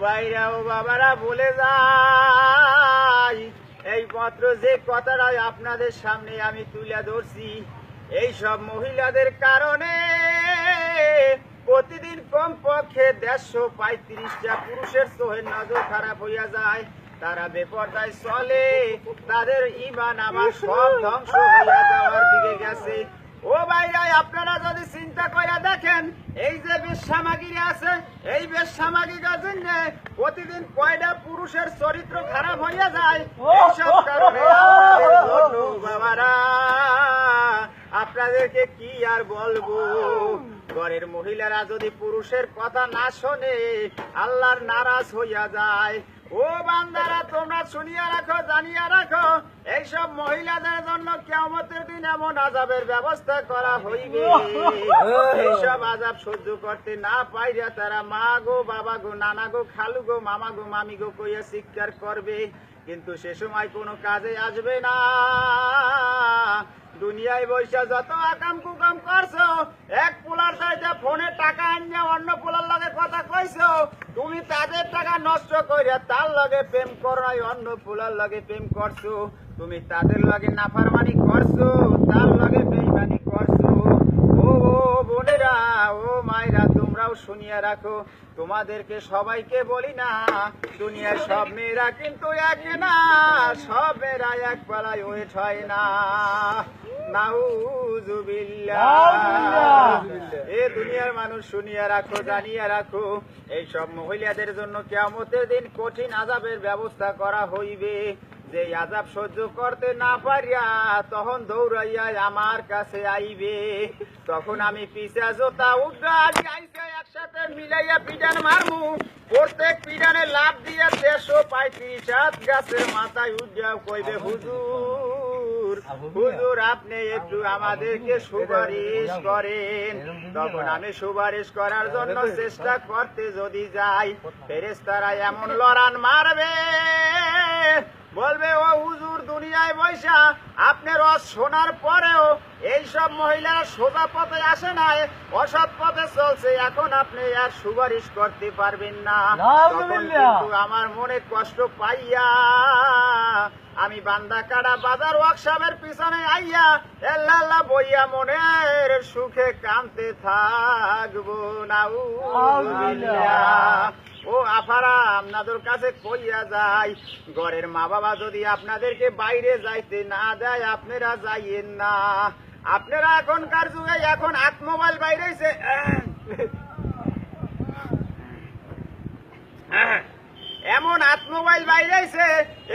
ভাইরা ও বাবারা বলে যাই, এই পত্র যে কথাটা আপনাদের সামনে আমি তুলে ধরছি, এই সব মহিলাদের কারণে প্রতিদিন কমপক্ষে 135টা পুরুষের চোখের নজর খারাপ হইয়া যায়। তারা বেপরদায় চলে, তাদের ঈমান আমার সব ধ্বংস হইয়া যাওয়ার দিকে গেছে। ও ভাইরা, আপনারা যদি চিন্তা করে দেখেন, এই যে বেশ্যামাগিরি আছে, এই বেশ্যামাগিরির জন্য প্রতিদিন কয়টা পুরুষের চরিত্র খারাপ হইয়া যায়। এইসব কারণে বাবারা আপনাদেরকে কি আর বলবো, ঘরের মহিলারা যদি পুরুষের কথা না শোনে আল্লাহর নারাজ হইয়া যায়। ও বান্দারা, তোমরা শুনিয়া রাখো, জানিয়া রাখো, এইসব মহিলাদের জন্য কিয়ামতের দিন এমন আযাবের ব্যবস্থা করা হইবে, এইসব আযাব সহ্য করতে না পাইরা তারা মা গো, বাবা গো, নানা গো, খালু গো, মামা গো, মামি গো কইয়া চিৎকার করবে, কিন্তু সে সময় কোনো কাজে আসবে না। দুনিয়ায় বৈশা যত আকাম কুকাম করছো, এক পোলার চাইতে ফোনে টাকা আনিয়া অন্য পোলার লগে কথা কইছো, তুমি তাদের টাকা নষ্ট কইরা তার লগে প্রেম করাই অন্য পোলার লগে প্রেম করছো, তুমি তাদের লগে নাফরমানি করছো, তার লগে বেঈমানি করছো। ও বোনেরা, ও মায়েরা, তোমরাও শুনিয়া রাখো, তোমাদেরকে সবাইকে বলি না, দুনিয়ার সব মেয়েরা কিন্তু এক না, সব মেয়েরা এক পালায় ওয়েট হয় না। এ দুনিয়ার মানুষ শুনিয়া রাখো, জানিয়া রাখো, এইসব মহিলাদের জন্য কিয়ামতের দিন কঠিন আযাবের ব্যবস্থা করা হইবে। যে আযাব সহ্য করতে না পারিয়া তখন দৌড়াইয়া আমার কাছে আইবে, তখন আমি পিছা জোতা উড্ডা একসাথে মিলাইয়া পিটান মারমু, প্রত্যেক পিটানে লাভ দিয়ে 135 গাছের মাথায় উড্ডা কইবে, হুজুর হুজুর আপনি একটু আমাদেরকে সুপারিশ করেন। তখন আমি সুপারিশ করার জন্য চেষ্টা করতে যদি যাই, ফেরেশতারা এমন লড়ান মারবে, বলবে ও হুজুর দুনিয়ায় বৈশা আপনার শোনার পরেও এইসব মহিলারা সোজা পথে আসে নাই, অসৎ পথে চলছে, এখন আপনি আর সুপারিশ করতে পারবেন না। তখন কিন্তু আমার মনে কষ্ট পাইয়া আমি বান্দাকাড়া বাজার ওয়ার্কশপের পিছনে আইয়া আল্লাহ আল্লাহ বইয়া মনের সুখে কাঁদতে থাকবো। নাউযুবিল্লাহ। ও আফারা, আপনাদের কাছে কইয়া যায়, ঘরের মা বাবা যদি আপনাদেরকে বাইরে যাইতে না দেয় আপনারা যাইয়েন না। আপনারা এখনকার যুগে এখন হাত মোবাইল বাইরেছে, এমন হাত মোবাইল বাইরেছে,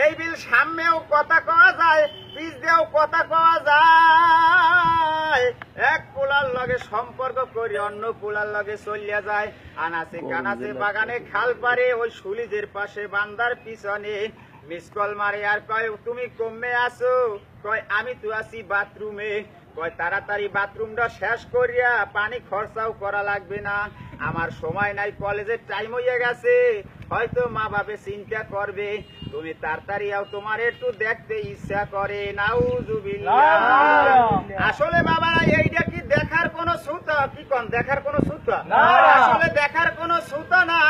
এই বিল সামনেও কথা কওয়া যায়, পিছ দিয়েও কথা কওয়া যায়, এক পোলার লগে সম্পর্ক করে অন্য পোলার লগে চলিয়া যায়, আনাচে কানাচে বাগানে খাল পারে ওই সুলিজের পাশে বান্দার পিছনে মিস কল মারে আর কয় তুমি কমে আসো, কয় আমি তো আছি বাথরুমে, কয় তাড়াতাড়ি বাথরুমটা শেষ করিয়া পানি খরচাও করা লাগবে না, আমার সময় নাই, কলেজের টাইম হইয়া গেছে, হয়তো মা বাবা চিন্তা করবে, তুমি তাড়াতাড়ি আও, তোমার একটু দেখতে ইচ্ছা করে। নাউযুবিল্লাহ। আসলে বাবারা এইটা কি দেখার কোন সুতা? কি কোন দেখার কোন সুতা? আসলে দেখার কোন সুতা না,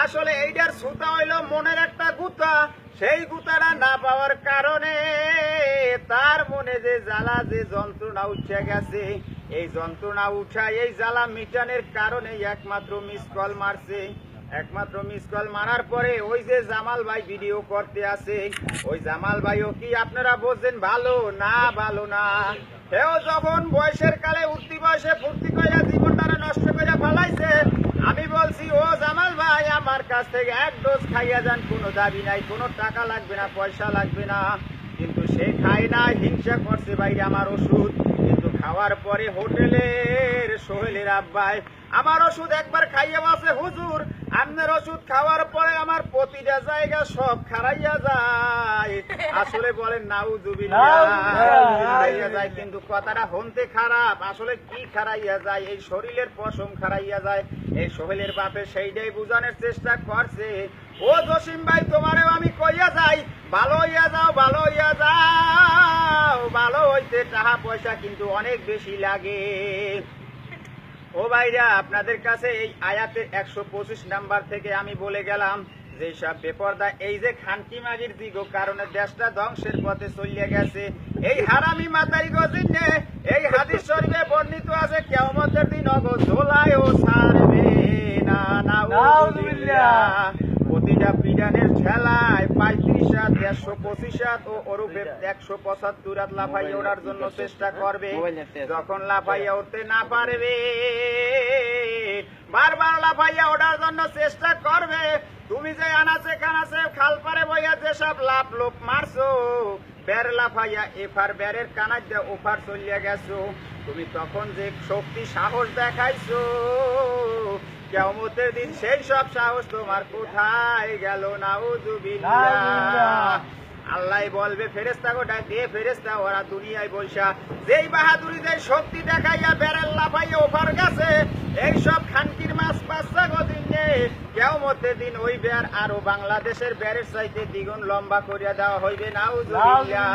আসলে এইটার সুতা হইল মনের একটা গুতা, সেই গুতাটা না পাওয়ার কারণে তার মনে যে জ্বালা, যে যন্ত্রণা উঠে গেছে, এই যন্ত্রণা উঠা, এই জ্বালা মিটানের কারণে একমাত্র মিস কল মারছে। একমাত্র মিস কল মারার পরে ওই যে জামাল ভাই ভিডিও করতে আছে, ওই জামাল ভাইও কি আপনারা বোঝেন ভালো না? ভালো না। সেও যখন বয়সের কালে উঠতি বয়সে ফুর্তি কইরা জীবনটা নষ্ট করে ফেলাইছে, আমি বলছি ও জামাল ভাই আমার কাছ থেকে এক ডোজ খাইয়া যান, কোনো দাবি নাই, কোনো টাকা লাগবে না, পয়সা লাগবে না, কিন্তু সে খায় না, হিংসা করছে বাইরে আমার ওষুধ, কিন্তু খাওয়ার পরে হোটেলের সোহেলের আব্বাই আমার ওষুধ একবার খাইয়া বসে, হুজুর আপনার ওষুধ খাওয়ার পরে আমার প্রতিটা জায়গা সব খারাইয়া যায়। আসলে বলেন নাউযুবিল্লাহ, খারাইয়া যায়, কিন্তু কথাটা হনতে খারাপ, আসলে কি খারাইয়া যায়? এই শরীরের পশম খারাইয়া যায়। এই সোহেলের বাপে সেইটাই বুঝানোর চেষ্টা করছে, ও জসিম ভাই তোমারেও আমি কইয়া যাই, ভালো হইয়া যাও, ভালো হইয়া যাও, ভালো হইতে টাকা পয়সা কিন্তু অনেক বেশি লাগে। ও ও ভাইরা, আপনাদের কাছে এই আয়াতের 125 নাম্বার থেকে আমি বলে গেলাম যে সব বেপরদা এই যে খানকি মাগির দিগ কারণে দেশটা ধ্বংসের পথে চলিয়ে গেছে। এই হারামি মাতারি গজিনে এই হাদিস শরীফে বর্ণিত আছে কিয়ামতের দিন অগো ঝোলায় ও ছাড়বে না। নাউযুবিল্লাহ। প্রতিটা পিডানের ঠেলায় 35 হাত 125 হাত ও ওরূপে 175 হাত লাফাইয়া ওঠার জন্য চেষ্টা করবে। যখন লাফাইয়া উঠতে না পারবে, বারবার লাফাইয়া ওঠার জন্য চেষ্টা করবে, তুমি যে আনাচে কানাচে খাল পারে বইয়া যেসব লাফ লোপ মারছো, বের লাফাইয়া এফার বেরের কানার দিয়ে ওফার চলিয়া গেছো, তুমি তখন যে শক্তি সাহস দেখাইছো, কিয়ামতের দিন সেই সব সাহস তোমার কোথায় গেল? নাউযুবিল্লাহ। আল্লাহ বলবে ফেরেশতা গোটা দে ফেরেশতা, ওরা দুনিয়ায় বৈশা যেই বাহাদুরি যেই শক্তি দেখাইয়া বেরেল লাফাইয়া ওপার গেছে, এইসব খানকির মাছ বাচ্চা গদিনে কিয়ামতের দিন ওই বের আরো বাংলাদেশের বেরের চাইতে দ্বিগুণ লম্বা করিয়া দেওয়া হইবে। নাউযুবিল্লাহ।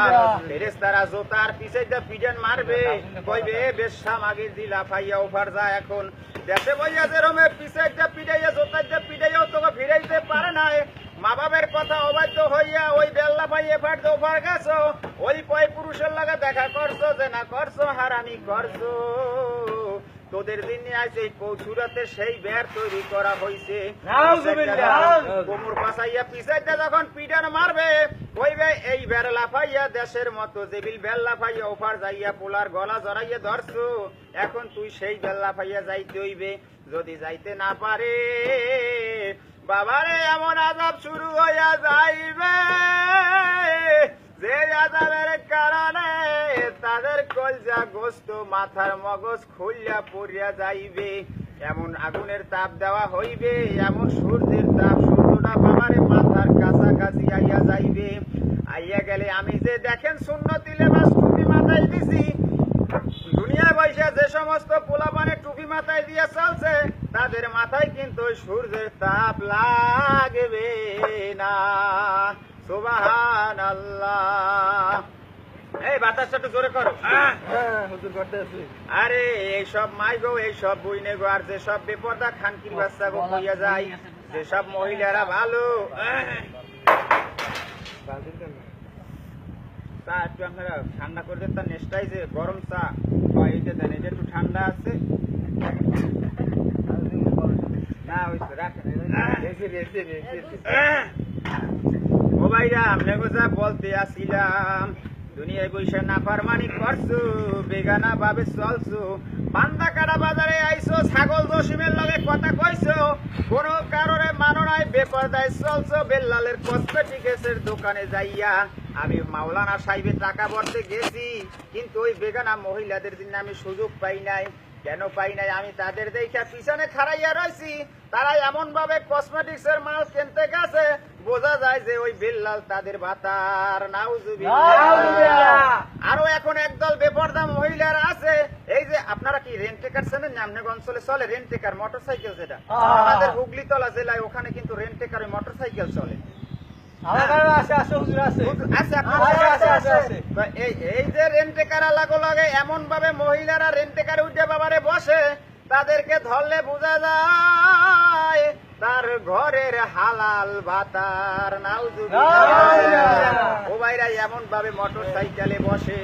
ফেরেশতারা জোতার পিছাইতে পিডেন মারবে, কইবে বেশ্যা মাগির দি লাফাইয়া ওপার যায়। এখন দেশে বইয়া যে রমে পিছাইতে পিডাইয়া জোতাইতে পিডাইয়াও তোকে ফিরাইতে পারে নাই, মা বাবার কথা অবাধ্য হইয়া ওই বেল্লা পাইয়ে ফাটতে ওপার গেছো, ওই পয় পুরুষের লাগে দেখা করছো, যে না করছো হারামি করছো। তোদের দিন আজ এই কৌচুরাতে সেই বের তৈরি করা হয়েছে। কোমর পাশাইয়া পিছাইতে যখন পিডান মারবে, কইবে এই বের লাফাইয়া দেশের মতো যেবিল বেল লাফাইয়া ওপার যাইয়া পোলার গলা জড়াইয়া ধরছো, এখন তুই সেই বেল লাফাইয়া যাইতে হইবে। যদি যাইতে না পারে, বাবারে এমন আযাব শুরু হইয়া যাইবে যে আযাবের কারণে তাদের কলজা গোস্ত মাথার মগজ খুলিয়া পড়িয়া যাইবে। এমন আগুনের তাপ দেওয়া হইবে, এমন সূর্যের তাপ, সূর্যটা বাবারে মাথার কাছাকাছি আইয়া যাইবে। আইয়া গেলে আমি যে দেখেন সুন্নতি লেবাস টুপি মাথায় দিছি, দুনিয়ায় বৈশা যে সমস্ত পোলাপানে টুপি মাথায় দিয়ে চলছে, তাদের মাথায় কিন্তু ওই সূর্যের তাপ লাগবে না। সুবহানাল্লাহ। এই বাতাসটা একটু জোরে করো। আরে এইসব মাই গো, এইসব বইনে গো, আর যেসব বেপরদা খানকির বাচ্চা গো কইয়া যায়, যেসব মহিলারা ভালো চা একটু আপনারা ঠান্ডা করে দেন, তার নেক্সটাই যে গরম চা এইটা দেন, এটা একটু ঠান্ডা আছে না, হইছে রাখেন। ও ভাইরা, আপনাকে যা বলতে আসিলাম, দুনিয়ায় বৈশা নাফরমানি করছো, বেগানা ভাবে চলছো, বান্দা কাটা বাজারে আইছো, ছাগল জসিমের লগে কথা কইছো, কোন কারণে মানো নাই, বেপরদায় চলছো। বেল্লালের কসমেটিক্সের দোকানে যাইয়া আমি মাওলানা সাহেবের টাকা ভরতে গেছি, কিন্তু ওই বেগানা মহিলাদের দিন আমি সুযোগ পাই নাই। কেন পাই নাই? আমি তাদের দেখা পিছনে খাড়াইয়া রয়েছি, তারা এমন ভাবে কসমেটিক্স এর মাল কিনতে গেছে, বোঝা যায় যে ওই বেল্লাল তাদের ভাতার। নাউযুবিল্লাহ। আরো এখন একদল বেপরদা মহিলারা আছে, এই যে আপনারা কি রেন্টেকার চেনেন? আপনার অঞ্চলে চলে রেন্টেকার মোটরসাইকেল, যেটা আমাদের হুগলিতলা জেলায়, ওখানে কিন্তু রেন্টেকার মোটরসাইকেল চলে। এই যে রেন্টেকার লাগে এমন ভাবে মহিলারা রেন্টেকার উঠে বাবারে বসে, তাদেরকে ধরলে বোঝা যায় তার ঘরের হালাল ভাতার। নাউযুবিল্লাহ। ও ভাইরা, এমন ভাবে মোটর সাইকেলে বসে,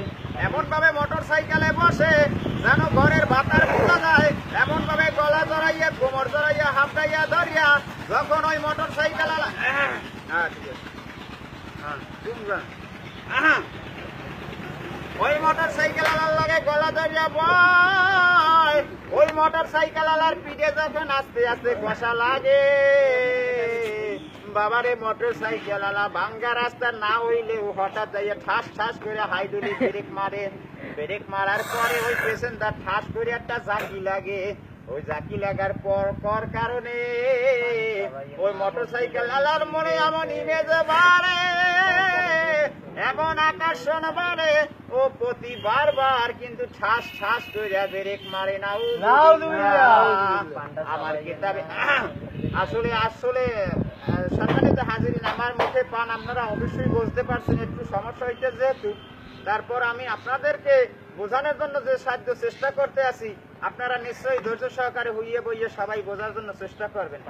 এমন ভাবে মোটর সাইকেলে বসে যেন ঘরের ভাতার বোঝা যায়, এমন ভাবে গলা জড়াইয়া কোমর জড়াইয়া হাফটাইয়া ধরিয়া যখন ওই মোটর সাইকেল ওই মোটর সাইকেল আলার লাগে গলা ধরিয়া বয়, ওই মোটর সাইকেল আলার পিঠে যখন আস্তে আস্তে কষা লাগে, বাবারে মোটর সাইকেল আলা ভাঙ্গা রাস্তা না হইলেও হঠাৎ যাইয়া ঠাস ঠাস করে হাইড্রোলিক ব্রেক মারে, ব্রেক মারার পরে ওই পেছনটা ঠাস করে একটা জাকি লাগে, ওই জাকি লাগার পর কারণে ওই মোটর সাইকেল আলার মনে এমন ইমেজ বাড়ে, এমন আকর্ষণ বাড়ে, ও প্রতি বারবার কিন্তু ঠাস ঠাস করে ব্রেক মারে। না আমার কিতাবে আসলে আসলে সম্মানিত হাজিরিন, আমার মুখে পান আপনারা অবশ্যই বুঝতে পারছেন, একটু সমস্যা হইতে যেহেতু, তারপর আমি আপনাদেরকে বোঝানোর জন্য যে সাহায্য চেষ্টা করতে আছি, আপনারা নিশ্চয়ই ধৈর্য সহকারে হইয়ে বইয়ে সবাই বোঝার জন্য চেষ্টা করবেন।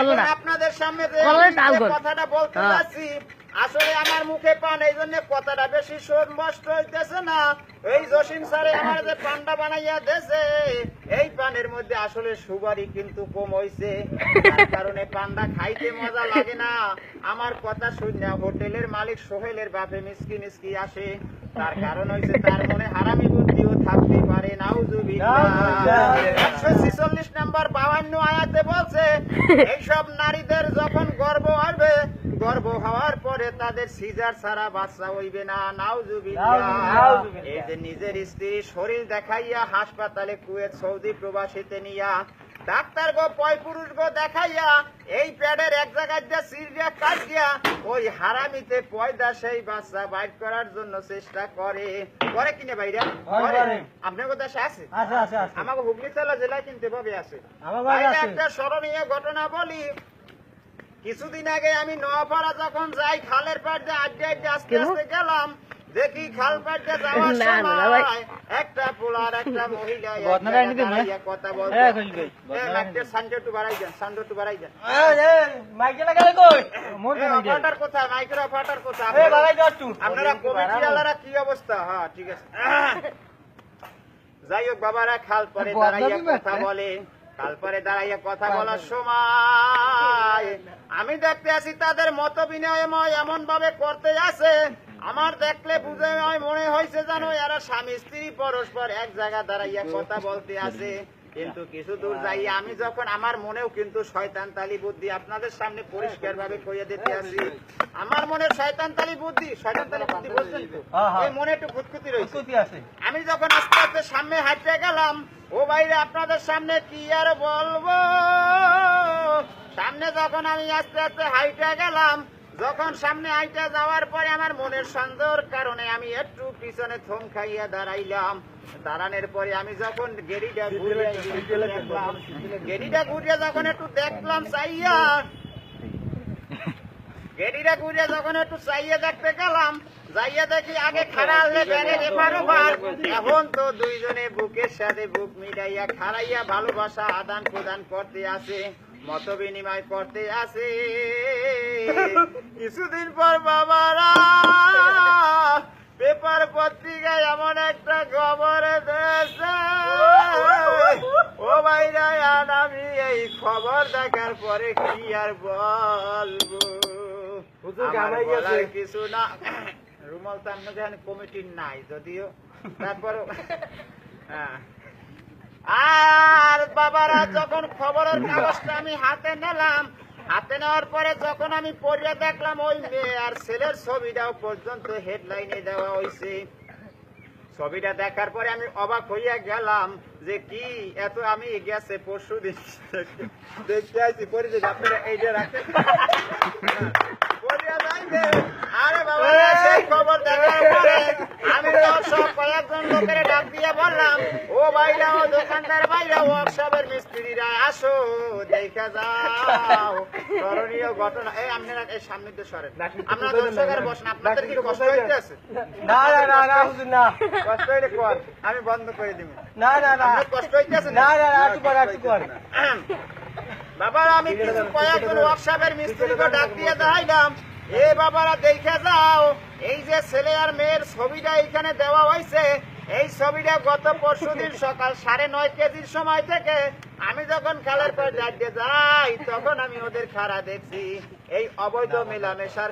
এখন আপনাদের সামনে যে কথাটা বলতে যাচ্ছি, আসলে আমার মুখে পান, এই জন্য কথাটা বেশি স্পষ্ট হইতেছে না। এই জসিম স্যারে আমার যে পানটা বানাইয়া দেছে, এই পানের মধ্যে আসলে সুপারি কিন্তু কম হইছে, তার কারণে পানটা খাইতে মজা লাগে না। আমার কথা শুনে হোটেলের মালিক সোহেলের বাপে মিসকি মিসকি আসে, তার কারণ হইছে তার মনে হারামি বুদ্ধিও থাকতে পারে। নাউজুবিল্লাহ। 146 নম্বর 52 আয়াতে বলছে, এইসব নারীদের যখন গর্ভ হবে, গর্ভ হওয়ার পরে তাদের সিজার ছাড়া বাচ্চা হইবে না। নাউজুবিল্লাহ। এই যে নিজের স্ত্রীর শরীর দেখাইয়া হাসপাতালে কুয়েত সৌদি প্রবাসীতে নিয়া ডাক্তার গো পয় পুরুষ গো দেখাইয়া এই প্যাডের এক জায়গায় দিয়ে সিরিয়া কাটিয়া ওই হারামিতে পয়দা সেই বাচ্চা বাইর করার জন্য চেষ্টা করে। করে কিনে বাইরে আপনার কথা আছে? আমাকে হুগলি জেলা জেলায় কিনতে পাবে আছে। একটা স্মরণীয় ঘটনা বলি। কিছুদিন আগে আমি নোয়াপাড়া যখন যাই, খালের পাড় দিয়ে আড্ডে আড্ডে আস্তে আস্তে গেলাম, দেখি খাল পাড় দিয়ে যাওয়ার সময় একটা পোলার একটা মহিলা কথা বলতে, সান্ডে একটু বাড়াই দেন, সান্ডে একটু বাড়াই দেন। অপারেটর কোথায়? মাইকের অপারেটর কোথায়? আপনারা কমিটি আলারা কি অবস্থা? হ্যাঁ ঠিক আছে। যাই হোক বাবারা, খাল পরে দাঁড়াইয়া কথা বলে। তারপরে দাঁড়াইয়া কথা বলার সময় আমি দেখতে আছি তাদের মত বিনিময় এমন ভাবে করতে আছে, আমার দেখলে বুঝে মনে হয়েছে জানো এরা স্বামী স্ত্রী পরস্পর এক জায়গা দাঁড়াইয়া কথা বলতে আছে। কিন্তু কিছু দূর যাই আমি যখন, আমার মনেও কিন্তু শয়তান তালি বুদ্ধি, আপনাদের সামনে পরিষ্কার ভাবে কইয়া দিতে আছি, আমার মনে শয়তান তালি বুদ্ধি, শয়তান তালি বুদ্ধি বলছেন তো, এই মনে একটু খুঁতখুতি রয়েছে। আমি যখন আস্তে আস্তে সামনে হাঁটতে গেলাম, ও বাইরে আপনাদের সামনে কি আর বলবো, সামনে যখন আমি আস্তে আস্তে হাইটে গেলাম, যখন সামনে হাইটে যাওয়ার পরে আমার মনের সন্দেহের কারণে আমি একটু পিছনে থম খাইয়া দাঁড়াইলাম। দাঁড়ানোর পরে আমি যখন গেড়িটা ঘুরিয়ে যখন একটু দেখলাম চাইয়া, গেড়িটা ঘুরিয়ে যখন একটু চাইয়া দেখতে গেলাম, যাইয়া দেখি আগে খাড়া হলে এখন তো দুইজনে বুকের সাথে বুক মিলাইয়া খাড়াইয়া ভালোবাসা আদান প্রদান করতে আছে, মত বিনিময় করতে আছে। কিছুদিন পর বাবারা পেপার পত্রিকায় এমন একটা খবর দেশে, ও ভাইরা আমি এই খবর দেখার পরে কি আর বলবো, কিছু না। রুমাল তো আপনাদের কমিটির নাই যদিও, তারপরও আর বাবারা যখন খবরের কাগজটা আমি হাতে নিলাম, হাতে নেওয়ার পরে যখন আমি পড়িয়ে দেখলাম ওই মেয়ে আর ছেলের ছবিটাও পর্যন্ত হেডলাইনে দেওয়া হয়েছে। ছবিটা দেখার পরে আমি অবাক হইয়া গেলাম যে কি এত, আমি গেছে পরশু দিন দেখতে আসছি পরিচয়, আপনারা এইটা রাখেন। আরে বাবা, সেই খবর দেখার পরে আমি সব কয়েকজন লোকের ডাক দিয়ে বললাম, ও ভাইরা, ও দোকানদার ভাইরা, ওয়ার্কশপের মিস্ত্রিরা, আসো দেখা যাও স্মরণীয় ঘটনা। এই আপনারা এই সামনে দিয়ে সরেন, আপনারা দর্শকের বসেন। আপনাদের কি কষ্ট হইতে আছে? না না না না হুজুর, না কষ্ট হইলে কর, আমি বন্ধ করে দিব। না না না কষ্ট হইতে আছে? না না না একটু কর, একটু কর। বাবারা আমি কিছু কয়েকজন ওয়ার্কশপের মিস্ত্রিকে ডাক দিয়ে দেখাইলাম, এ বাবারা দেখে যাও, এই যে ছেলে আর মেয়ের ছবিটা এখানে দেওয়া হয়েছে, এই ছবিটা গত পরশুদিন সকাল 9:30 কেজির সময় থেকে আমি যখন খালের পর যাই তখন আমি ওদের খাড়া দেখছি এই অবৈধ মেলামেশার